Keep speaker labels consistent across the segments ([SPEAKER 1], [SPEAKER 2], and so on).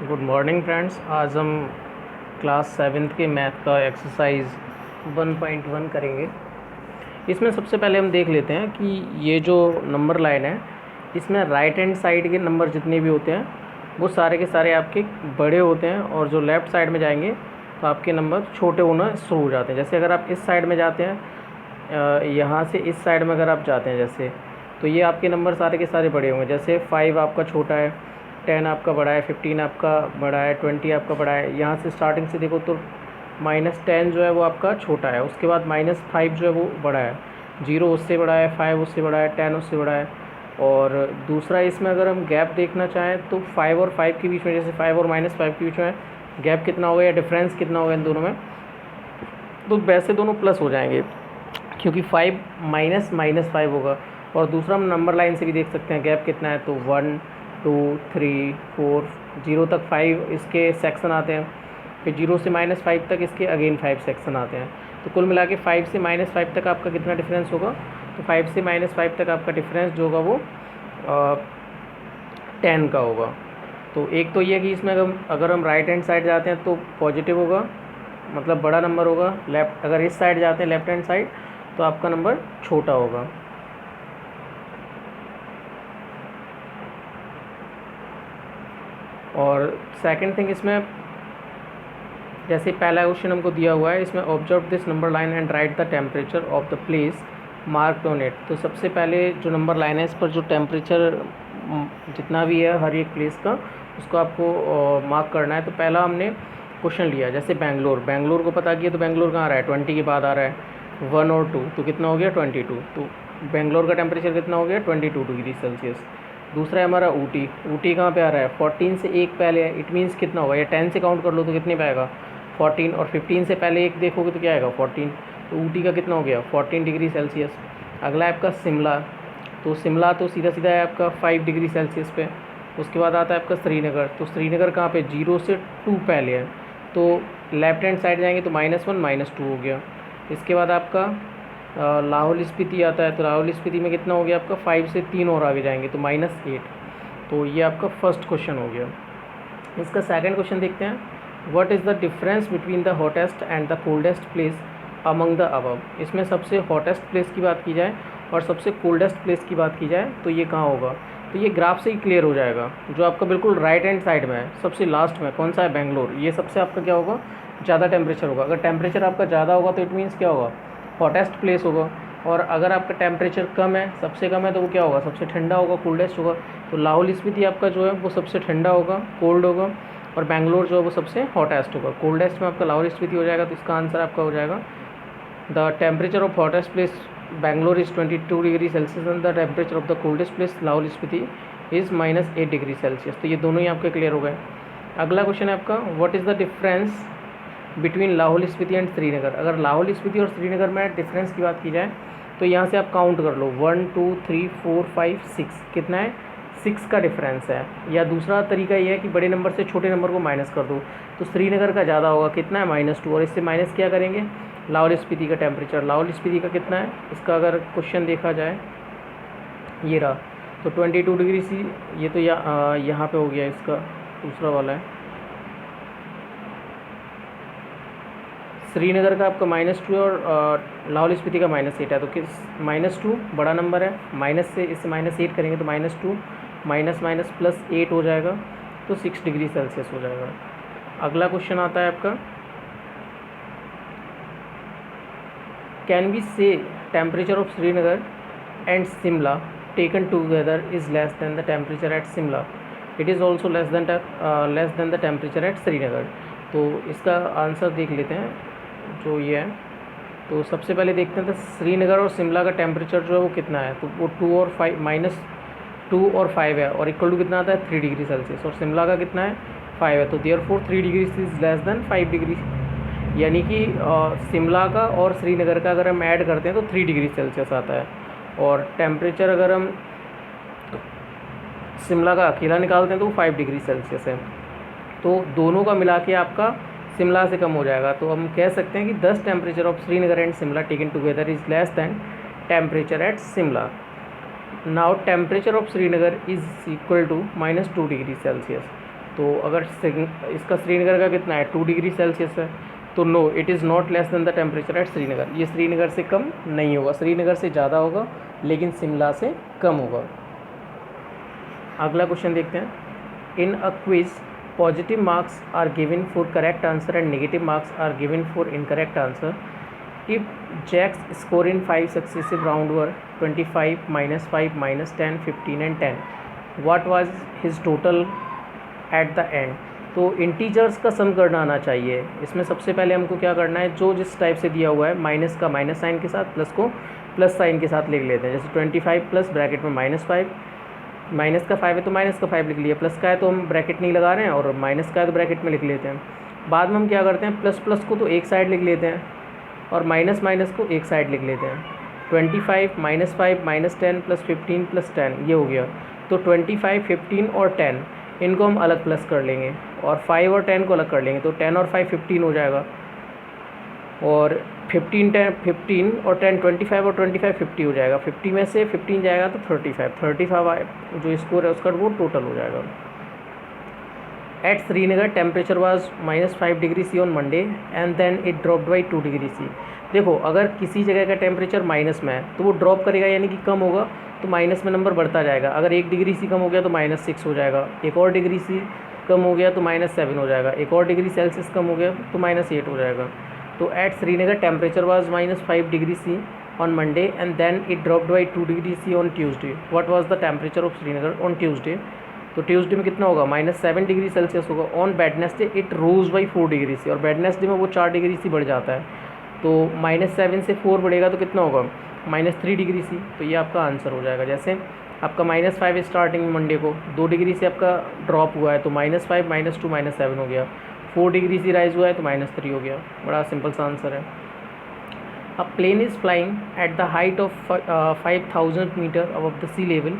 [SPEAKER 1] Good morning friends. आज हम class seventh के मैथ का एक्सरसाइज 1.1 करेंगे। इसमें सबसे पहले हम देख लेते हैं कि ये जो नंबर लाइन है इसमें राइट हैंड साइड के नंबर जितने भी होते हैं वो सारे के सारे आपके बड़े होते हैं, और जो लेफ़्ट साइड में जाएंगे तो आपके नंबर छोटे होना शुरू हो जाते हैं। जैसे अगर आप इस साइड में जाते हैं, यहाँ से इस साइड में अगर आप जाते हैं जैसे, तो ये आपके नंबर सारे के सारे बड़े होंगे। जैसे 5 आपका छोटा है, 10 आपका बड़ा है, 15 आपका बड़ा है, 20 आपका बड़ा है। यहाँ से स्टार्टिंग से देखो तो -10 जो है वो आपका छोटा है, उसके बाद -5 जो है वो बड़ा है, 0 उससे बड़ा है, 5 उससे बड़ा है, 10 उससे बड़ा है। और दूसरा इसमें अगर हम गैप देखना चाहें तो 5 और 5 के बीच में, जैसे 5 और -5 के बीच में गैप कितना होगा या डिफरेंस कितना होगा इन दोनों में, तो वैसे दोनों प्लस हो जाएंगे क्योंकि 5 माइनस -5 होगा। और दूसरा हम नंबर लाइन से भी देख सकते हैं गैप कितना है, तो 1 2 3 4 0 तक 5 इसके सेक्शन आते हैं, फिर 0 से -5 तक इसके अगेन 5 सेक्शन आते हैं। तो कुल मिला के 5 से -5 तक आपका कितना डिफरेंस होगा, तो 5 से -5 तक आपका डिफरेंस जो होगा वो 10 का होगा। तो एक तो ये कि इसमें अगर हम राइट हैंड साइड जाते हैं तो पॉजिटिव होगा, मतलब बड़ा नंबर होगा। लेफ्ट अगर इस साइड जाते हैं लेफ्ट हैंड साइड तो आपका नंबर छोटा होगा। और सेकंड थिंग इसमें, जैसे पहला क्वेश्चन हमको दिया हुआ है, इसमें observe this number line and right the temperature of the place marked on it. तो सबसे पहले जो नंबर लाइन है इस पर जो टेम्परेचर जितना भी है हर एक प्लेस का उसको आपको मार्क करना है। तो पहला हमने क्वेश्चन लिया, जैसे बेंगलोर को पता किया, तो बेंगलोर कहाँ आ रहा है, 20 के बाद आ रहा है 1 और 2, तो कितना हो गया 22। तो बेंगलोर का टेम्परेचर कितना हो गया 22 डिग्री सेल्सियस। दूसरा है हमारा ऊटी कहाँ पे आ रहा है, 14 से एक पहले है, इट मीन्स कितना होगा, या 10 से काउंट कर लो तो कितने पे आएगा 14, और 15 से पहले एक देखोगे तो क्या आएगा 14। तो ऊटी का कितना हो गया 14 डिग्री सेल्सियस। अगला है आपका शिमला, तो शिमला तो सीधा सीधा है आपका 5 डिग्री सेल्सियस पे। उसके बाद आता है आपका श्रीनगर, तो श्रीनगर कहाँ पे 0 से 2 पहले है, तो लेफ्ट हैंड साइड जाएंगे तो -1 -2 हो गया। इसके बाद आपका लाहौल स्पीति आता है, तो लाहौल स्पीति में कितना हो गया आपका 5 से 3 और आगे जाएंगे तो -8। तो ये आपका फर्स्ट क्वेश्चन हो गया। इसका सेकंड क्वेश्चन देखते हैं, what is the difference between the hottest and the coldest place among the above. इसमें सबसे हॉटेस्ट प्लेस की बात की जाए और सबसे कोल्डेस्ट प्लेस की बात की जाए तो ये कहाँ होगा, तो ये ग्राफ से ही क्लियर हो जाएगा। जो आपका बिल्कुल राइट हैंड साइड में है सबसे लास्ट में कौन सा है, बेंगलोर, ये सबसे आपका क्या होगा ज़्यादा टेम्परेचर होगा। अगर टेम्परेचर आपका ज़्यादा होगा तो इट मीन्स क्या होगा, हॉटेस्ट प्लेस होगा। और अगर आपका टेम्परेचर कम है, सबसे कम है, तो वो क्या होगा, सबसे ठंडा होगा, कोल्डेस्ट होगा। तो लाहौल स्पीति आपका जो है वो सबसे ठंडा होगा, कोल्ड होगा, और बेंगलोर जो है वो सबसे हॉटेस्ट होगा। कोल्डेस्ट में आपका लाहौल स्पीति हो जाएगा, तो इसका आंसर आपका हो जाएगा the temperature of hottest place Bangalore is 22 degree Celsius and the temperature of the coldest place Lahaul Spiti is -8 degree Celsius. तो ये दोनों ही आपके क्लियर हो गए। अगला क्वेश्चन है आपका, what is the difference between Lahaul Spiti and Srinagar. अगर लाहौल स्पीति और श्रीनगर में डिफरेंस की बात की जाए तो यहाँ से आप काउंट कर लो 1 2 3 4 5 6, कितना है 6 का डिफरेंस है। या दूसरा तरीका ये है कि बड़े नंबर से छोटे नंबर को माइनस कर दो, तो श्रीनगर का ज़्यादा होगा, कितना है -2, और इससे माइनस क्या करेंगे लाहौल स्पीति का टेम्परेचर। लाहौल स्पीति का कितना है, इसका अगर क्वेश्चन देखा जाए ये रहा, तो 22 डिग्री सी, ये तो यहाँ पे हो गया, इसका दूसरा वाला है श्रीनगर का आपका -2 और लाहौल स्पीति का -8 है। तो किस -2 बड़ा नंबर है, माइनस से इससे -8 करेंगे तो -2 +8 हो जाएगा, तो 6 डिग्री सेल्सियस हो जाएगा। अगला क्वेश्चन आता है आपका, कैन वी से temperature of Srinagar and Shimla taken together is less than the temperature at Shimla, it is also less than the temperature at Srinagar. तो इसका आंसर देख लेते हैं जो ये है। तो सबसे पहले देखते हैं तो श्रीनगर और शिमला का टेम्परेचर जो है वो कितना है, तो वो 2 और 5 -2 और 5 है, और इक्वल टू कितना आता है 3 डिग्री सेल्सियस, और शिमला का कितना है 5 है, तो therefore 3 degree is less than 5 degree. यानी कि शिमला का और श्रीनगर का अगर हम ऐड करते हैं तो 3 डिग्री सेल्सियस आता है, और टेम्परेचर अगर हम शिमला का अकेला निकालते हैं तो वो 5 डिग्री सेल्सियस है। तो दोनों का मिला के आपका शिमला से कम हो जाएगा। तो हम कह सकते हैं कि 10 temperature of Srinagar and Shimla taken together is less than temperature at Shimla. Now temperature of Srinagar is equal to -2 degree Celsius. तो अगर इसका श्रीनगर का कितना है 2 डिग्री सेल्सियस है, तो no it is not less than the temperature at Srinagar, ये श्रीनगर से कम नहीं होगा, श्रीनगर से ज़्यादा होगा लेकिन शिमला से कम होगा। अगला क्वेश्चन देखते हैं। In a quiz positive marks are given for correct answer and negative marks are given for incorrect answer. If Jack's score in 5 successive round were 25, -5, -10, 15 and 10, what was his total at the end. तो integers का sum करना आना चाहिए। इसमें सबसे पहले हमको क्या करना है, जो जिस टाइप से दिया हुआ है माइनस का माइनस साइन के साथ, प्लस को प्लस साइन के साथ लिख लेते हैं। जैसे 25 प्लस ब्रैकेट में -5, माइनस का 5 है तो माइनस का 5 लिख लिया, प्लस का है तो हम ब्रैकेट नहीं लगा रहे हैं, और माइनस का है तो ब्रैकेट में लिख लेते हैं। बाद में हम क्या करते हैं, प्लस प्लस को तो एक साइड लिख लेते हैं और माइनस माइनस को एक साइड लिख लेते हैं। 25 -5 -10 + 15 + 10 ये हो गया। तो 25, 15 और 10 इनको हम अलग प्लस कर लेंगे और 5 और 10 को अलग कर लेंगे, तो 10 और 5 15 हो जाएगा, और 15 और 10 25 और 25 50 हो जाएगा। 50 में से 15 जाएगा तो 35 जो स्कोर है उसका वो टोटल हो जाएगा। At Srinagar temperature was -5 degree C on Monday and then it dropped by 2 degree C. देखो अगर किसी जगह का टेम्परेचर माइनस में है तो वो ड्रॉप करेगा, यानी कि कम होगा, तो माइनस में नंबर बढ़ता जाएगा। अगर 1 डिग्री सी कम हो गया तो -6 हो जाएगा, एक और डिग्री सी कम हो गया तो -7 हो जाएगा, एक और डिग्री सेल्सियस कम हो गया तो -8 हो जाएगा। तो at Srinagar temperature was -5 degree C on Monday and then it dropped by 2 degree C on Tuesday. What was the temperature of Srinagar on Tuesday. तो ट्यूसडे में कितना होगा, -7 डिग्री सेल्सियस होगा। On Wednesday it rose by 4 degree C, और Wednesday में वो 4 degree सी बढ़ जाता है, तो -7 से 4 बढ़ेगा तो कितना होगा, -3 डिग्री सी। तो ये आपका आंसर हो जाएगा। जैसे आपका -5 स्टार्टिंग मंडे को 2 डिग्री से आपका ड्रॉप हुआ है तो -5 -2 -7 हो गया, 4 डिग्री से राइज हुआ है तो -3 हो गया। बड़ा सिंपल सा आंसर है। A plane is flying at the height of 5000 metre above the sea level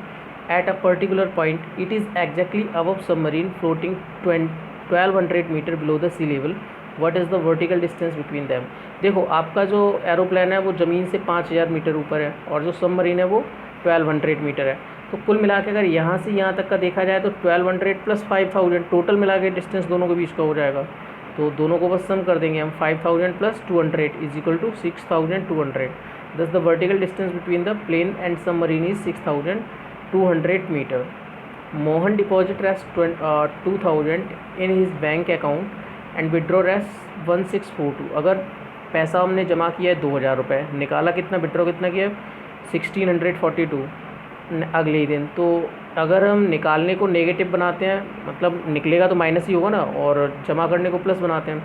[SPEAKER 1] at a particular point. It is exactly above submarine floating 1200 metre below the sea level. What is the vertical distance between them? देखो आपका जो aeroplane है वो ज़मीन से 5000 metre ऊपर है और जो सबमरीन है वो 1200 मीटर है। तो कुल मिला के अगर यहाँ से यहाँ तक का देखा जाए तो 1200 + 5000 टोटल मिला के डिस्टेंस दोनों के बीच का हो जाएगा। तो दोनों को बस सम कर देंगे हम, 5000 + 200 = 6200। Thus the vertical distance between the plane and submarine is 6200 meter. Mohan deposited as 2000 in his bank account and withdraw as 1642. अगर पैसा हमने जमा किया है 2000 रुपये, निकाला कितना, विड्रॉ कितना किया 1642 अगले ही दिन। तो अगर हम निकालने को नेगेटिव बनाते हैं, मतलब निकलेगा तो माइनस ही होगा ना, और जमा करने को प्लस बनाते हैं,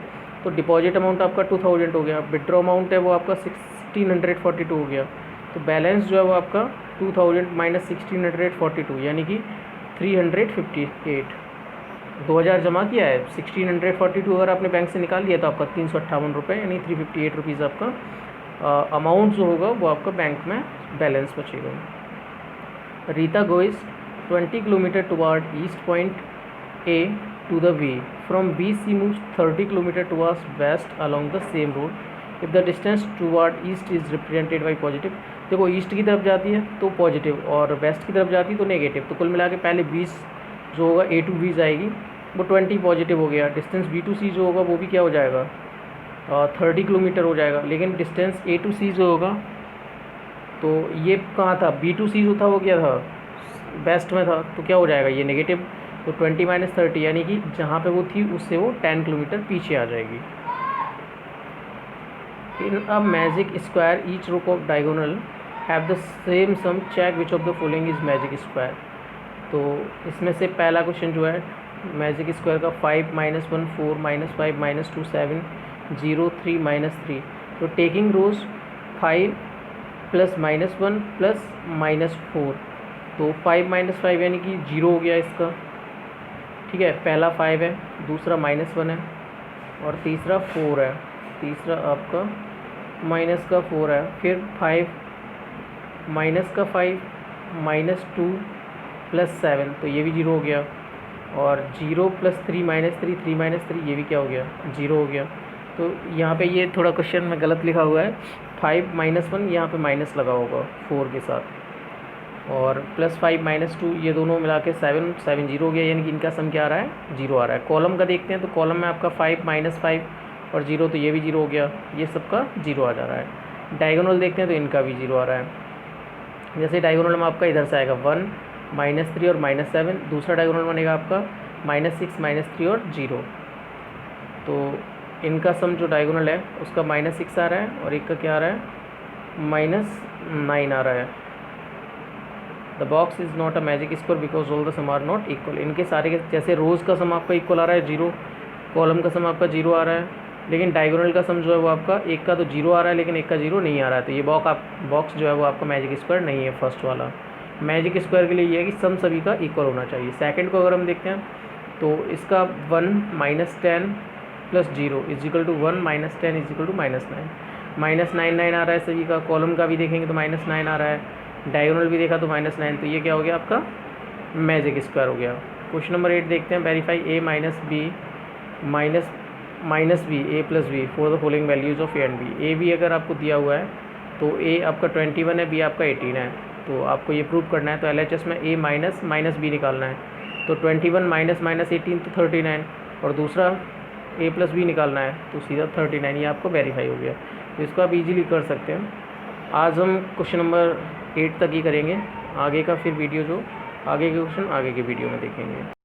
[SPEAKER 1] तो डिपॉजिट अमाउंट आपका 2000 हो गया, विड्रॉ अमाउंट है वो आपका 1642 हो गया। तो बैलेंस जो है वो आपका 2000 - 1642 यानी कि 358। 2000 जमा किया है, 1642 अगर आपने बैंक से निकाल लिया तो आपका 358 रुपये यानी 358 रुपीज़ आपका अमाउंट जो होगा वो आपका बैंक में बैलेंस बचेगा। Rita goes 20 kilometre toward east point A to the way, from B C moves 30 kilometre towards west along the same road if the distance toward east is represented by positive. देखो east की तरफ जाती है तो positive और waste की तरफ जाती है तो नेगेटिव। तो कुल मिला के पहले 20 जो होगा A to B जाएगी वो 20 पॉजिटिव हो गया। डिस्टेंस B to C जो होगा वो भी क्या हो जाएगा 30 किलोमीटर हो जाएगा। लेकिन डिस्टेंस A to C जो होगा तो ये कहाँ था, B to C जो था वो क्या था, वेस्ट में था, तो क्या हो जाएगा ये नेगेटिव। तो 20 - 30 यानी कि जहाँ पे वो थी उससे वो 10 किलोमीटर पीछे आ जाएगी। In a magic square, each row of diagonal have the same sum. Check which of the following is magic square. तो इसमें से पहला क्वेश्चन जो है मैजिक स्क्वायर का 5 - 1 4 -5 -2 7 0 3 -3। तो टेकिंग रोज 5 + -1 + -4, तो 5 - 5 यानी कि 0 हो गया इसका, ठीक है। पहला 5 है, दूसरा -1 है और तीसरा 4 है, तीसरा आपका -4 है, फिर 5 -5 -2 + 7 तो ये भी 0 हो गया, और 0 + 3 -3 3 -3 ये भी क्या हो गया 0 हो गया। तो यहाँ पे ये थोड़ा क्वेश्चन में गलत लिखा हुआ है, 5 - 1 यहाँ पे माइनस लगा होगा 4 के साथ। और +5 -2 ये दोनों मिला के 7 7 0 हो गया, यानी कि इनका सम क्या आ रहा है 0 आ रहा है। कॉलम का देखते हैं तो कॉलम में आपका 5 -5 और 0 तो ये भी 0 हो गया, ये सबका 0 आ जा रहा है। डायगोनल देखते हैं तो इनका भी 0 आ रहा है। जैसे डायगोनल में आपका इधर से आएगा 1 -3 और -7, दूसरा डायगोनल बनेगा आपका -6 -3 और 0। तो इनका सम जो डायगोनल है उसका -6 आ रहा है और एक का क्या आ रहा है -9 आ रहा है। The box is not a magic square because all the sum are not equal. इनके सारे के जैसे रोज़ का सम आपका इक्वल आ रहा है 0, कॉलम का सम आपका 0 आ रहा है, लेकिन डायगोनल का सम जो है वो आपका एक का तो 0 आ रहा है लेकिन एक का 0 नहीं आ रहा है। तो ये बॉक्स जो है वो आपका मैजिक स्क्वायर नहीं है। फर्स्ट वाला मैजिक स्क्वायर के लिए ये है कि सम सभी का इक्वल होना चाहिए। सेकंड को अगर हम देखते हैं तो इसका 1 -10 + 0 = 1 -10 = -9 -9 आ रहा है सभी का। कॉलम का भी देखेंगे तो -9 आ रहा है, डायगोनल भी देखा तो -9, तो ये क्या हो गया आपका मैजिक स्क्वायर हो गया। क्वेश्चन नंबर 8 देखते हैं। Verify a - b minus b a + b for the following values of a and b। a b अगर आपको दिया हुआ है तो a आपका 21 है, b आपका 18 है, तो आपको ये प्रूव करना है। तो LHS में a - b निकालना है। तो 21 - 18 तो 39 और दूसरा a + b निकालना है तो सीधा 39, ये आपको वेरीफाई हो गया। तो इसको आप इजीली कर सकते हैं। आज हम क्वेश्चन नंबर 8 तक ही करेंगे, आगे का फिर वीडियो जो आगे के क्वेश्चन आगे के वीडियो में देखेंगे।